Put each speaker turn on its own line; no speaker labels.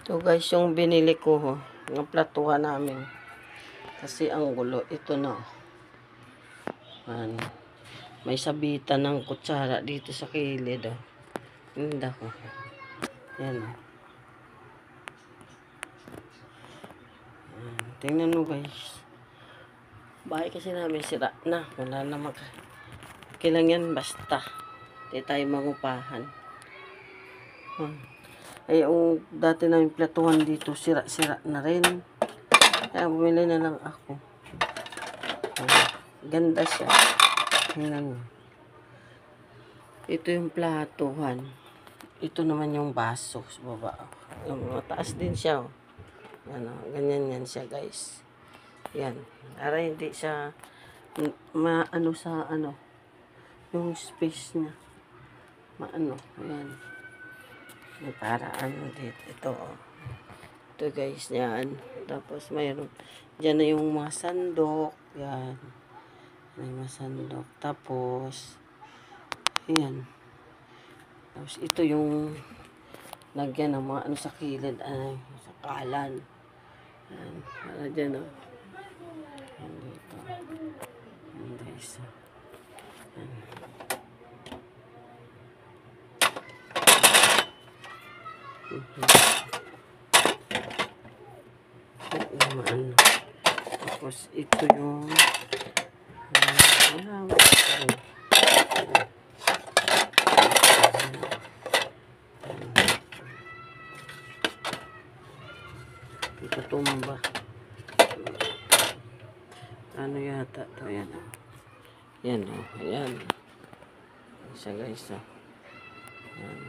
Ito guys, yung binili ko, ng platuhan namin. Kasi ang gulo, ito na. Ano, may sabitan ng kutsara dito sa kilid. Hindi ko. Yan. Tingnan mo guys. Bahay kasi namin sira na. Wala na kailang yan basta. Hindi tayo mangupahan. Ay, yung dati namin platuhan dito, sira-sira na rin. Kaya bumili na lang ako. Ganda siya. Tingnan mo. Ito yung platuhan. Ito naman yung baso sa baba. Mataas din siya. Ano, ganyan yan siya guys. Yan. Para hindi siya maano sa ano. Yung space niya. Maano. Ayan. Para ano dito. Ito. Ito guys. Yan. Tapos mayroon. Diyan na yung mga sandok. Yan. May mga sandok. Tapos. Ayan. Tapos ito yung lagyan ng mga ano sa kilid. Ay, sa kalan. Yan. Para dyan o. Yan dito. Yan guys. Yan. Ano. Tapos ito yung ito tumba. Ano yata to, yan o. Yan o. Yan. Isa guys o. Yan.